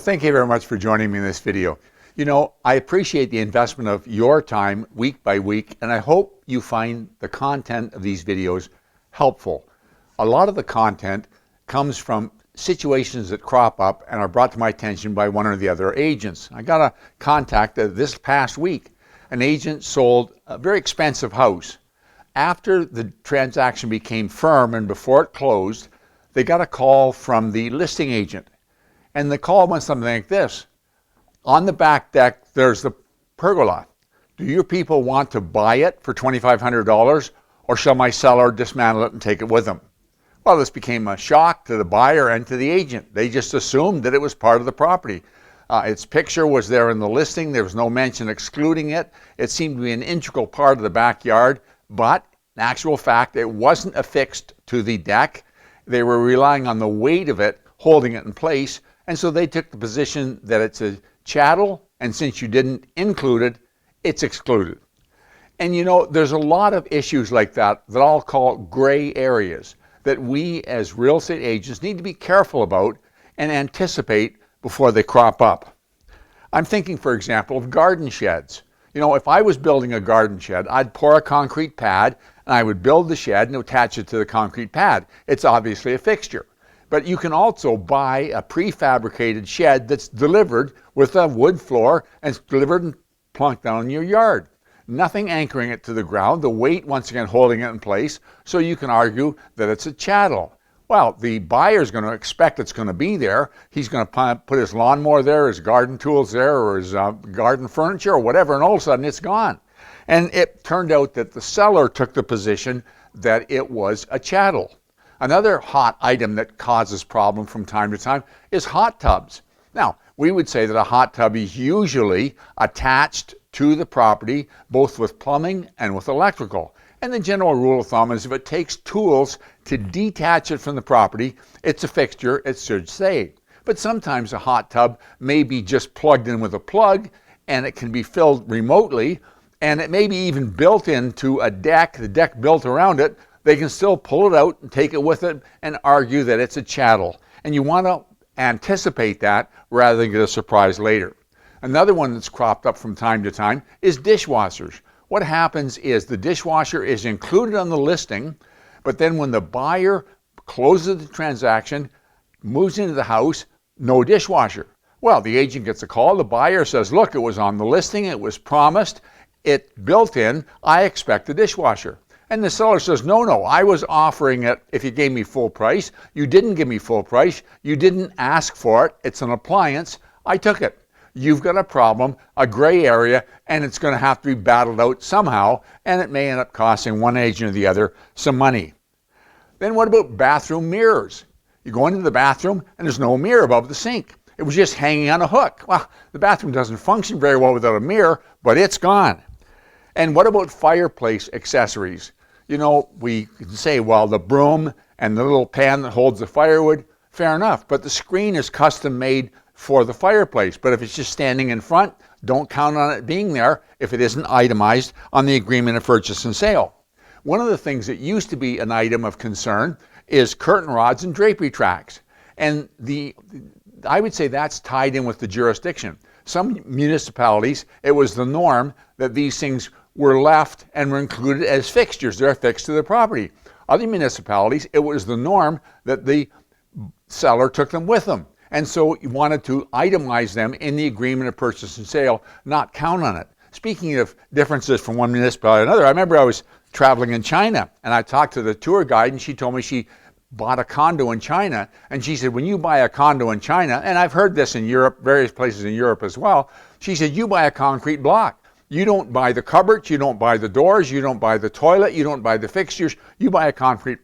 thank you very much for joining me in this video. You know, I appreciate the investment of your time week by week, and I hope you find the content of these videos helpful. A lot of the content comes from situations that crop up and are brought to my attention by one or the other agents. I got a contact this past week. An agent sold a very expensive house. After the transaction became firm and before it closed, they got a call from the listing agent. And the call went something like this. On the back deck, there's the pergola. Do your people want to buy it for $2,500, or shall my seller dismantle it and take it with them? Well, this became a shock to the buyer and to the agent. They just assumed that it was part of the property. Its picture was there in the listing. There was no mention excluding it. It seemed to be an integral part of the backyard, but in actual fact, it wasn't affixed to the deck. They were relying on the weight of it, holding it in place. And so they took the position that it's a chattel, and since you didn't include it, it's excluded. And you know, there's a lot of issues like that I'll call gray areas that we as real estate agents need to be careful about and anticipate before they crop up. I'm thinking, for example, of garden sheds. You know, if I was building a garden shed, I'd pour a concrete pad and I would build the shed and attach it to the concrete pad. It's obviously a fixture. But you can also buy a prefabricated shed that's delivered with a wood floor and it's delivered and plunked down in your yard. Nothing anchoring it to the ground, the weight once again holding it in place, so you can argue that it's a chattel. Well, the buyer's going to expect it's going to be there. He's going to put his lawnmower there, his garden tools there, or his garden furniture or whatever, and all of a sudden it's gone. And it turned out that the seller took the position that it was a chattel. Another hot item that causes problem from time to time is hot tubs. Now, we would say that a hot tub is usually attached to the property, both with plumbing and with electrical. And the general rule of thumb is if it takes tools to detach it from the property, it's a fixture, it should stay. But sometimes a hot tub may be just plugged in with a plug, and it can be filled remotely, and it may be even built into a deck, the deck built around it. They can still pull it out and take it with it and argue that it's a chattel. And you want to anticipate that rather than get a surprise later. Another one that's cropped up from time to time is dishwashers. What happens is the dishwasher is included on the listing, but then when the buyer closes the transaction, moves into the house, no dishwasher. Well, the agent gets a call. The buyer says, look, it was on the listing. It was promised. It's built in. I expect a dishwasher. And the seller says, no, I was offering it if you gave me full price. You didn't give me full price. You didn't ask for it. It's an appliance. I took it. You've got a problem, a gray area, and it's going to have to be battled out somehow, and it may end up costing one agent or the other some money. Then what about bathroom mirrors? You go into the bathroom, and there's no mirror above the sink. It was just hanging on a hook. Well, the bathroom doesn't function very well without a mirror, but it's gone. And what about fireplace accessories? You know, we can say, well, the broom and the little pan that holds the firewood, fair enough, but the screen is custom made for the fireplace. But if it's just standing in front, don't count on it being there if it isn't itemized on the agreement of purchase and sale. One of the things that used to be an item of concern is curtain rods and drapery tracks. And I would say that's tied in with the jurisdiction. Some municipalities, it was the norm that these things were left and were included as fixtures. They're affixed to the property. Other municipalities, it was the norm that the seller took them with them. And so you wanted to itemize them in the agreement of purchase and sale, not count on it. Speaking of differences from one municipality to another, I remember I was traveling in China and I talked to the tour guide and she told me she bought a condo in China. And she said, when you buy a condo in China, and I've heard this in Europe, various places in Europe as well, she said, you buy a concrete block. You don't buy the cupboards, you don't buy the doors, you don't buy the toilet, you don't buy the fixtures, you buy a concrete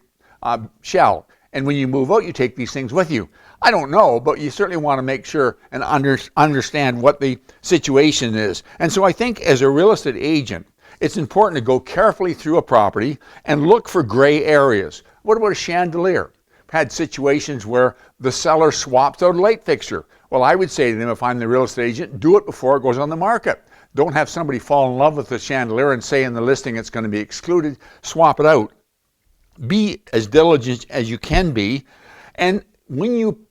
shell. And when you move out, you take these things with you. I don't know, but you certainly want to make sure and understand what the situation is. And so I think as a real estate agent, it's important to go carefully through a property and look for gray areas. What about a chandelier? I've had situations where the seller swaps out a light fixture. Well, I would say to them, if I'm the real estate agent, do it before it goes on the market. Don't have somebody fall in love with the chandelier and say in the listing it's going to be excluded. Swap it out. Be as diligent as you can be. And when you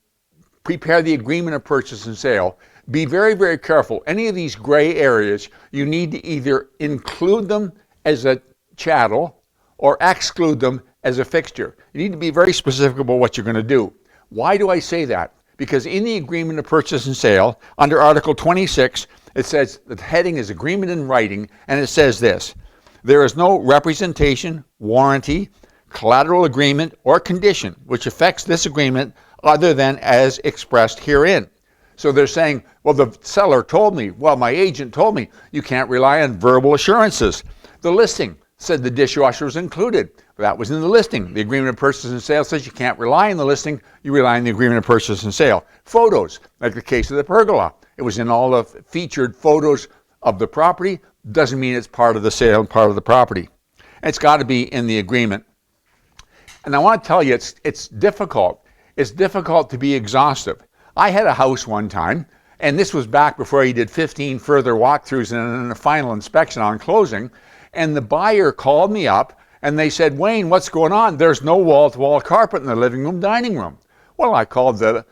prepare the agreement of purchase and sale, be very, very careful. Any of these gray areas, you need to either include them as a chattel or exclude them as a fixture. You need to be very specific about what you're going to do. Why do I say that? Because in the agreement of purchase and sale, under Article 26, it says the heading is agreement in writing, and it says this: there is no representation, warranty, collateral agreement, or condition which affects this agreement other than as expressed herein. So they're saying, well, the seller told me, well, my agent told me, you can't rely on verbal assurances. The listing said the dishwasher was included. That was in the listing. The agreement of purchase and sale says you can't rely on the listing, you rely on the agreement of purchase and sale. Photos, like the case of the pergola. It was in all the featured photos of the property. Doesn't mean it's part of the sale and part of the property. And it's got to be in the agreement. And I want to tell you, it's difficult. It's difficult to be exhaustive. I had a house one time, and this was back before he did 15 further walkthroughs and a final inspection on closing, and the buyer called me up, and they said, Wayne, what's going on? There's no wall-to-wall carpet in the living room, dining room. Well, I called the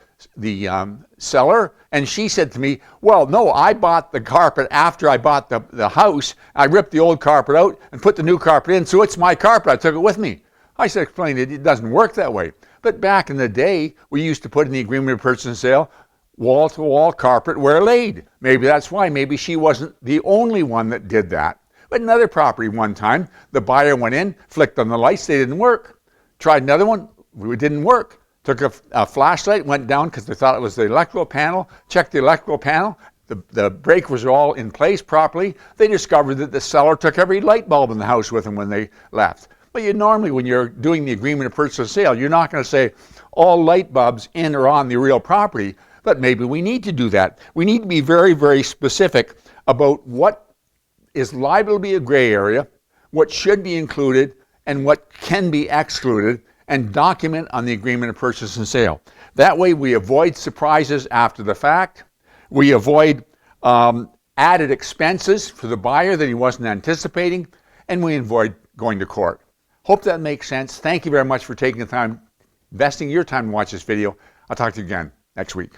seller, and she said to me, well, no, I bought the carpet after I bought the house. I ripped the old carpet out and put the new carpet in, so it's my carpet. I took it with me. I said, explained it doesn't work that way. But back in the day, we used to put in the agreement of purchase and sale, wall-to-wall carpet where laid. Maybe that's why. Maybe she wasn't the only one that did that. But another property one time, the buyer went in, flicked on the lights, they didn't work. Tried another one, it didn't work. Took a flashlight, went down because they thought it was the electrical panel, checked the electrical panel, the breakers were all in place properly. They discovered that the seller took every light bulb in the house with him when they left. But you normally, when you're doing the agreement of purchase and sale, you're not going to say all light bulbs in or on the real property, but maybe we need to do that. We need to be very, very specific about what is liable to be a gray area, what should be included, and what can be excluded, and document on the agreement of purchase and sale. That way we avoid surprises after the fact. We avoid added expenses for the buyer that he wasn't anticipating, and we avoid going to court. Hope that makes sense. Thank you very much for taking the time, investing your time to watch this video. I'll talk to you again next week.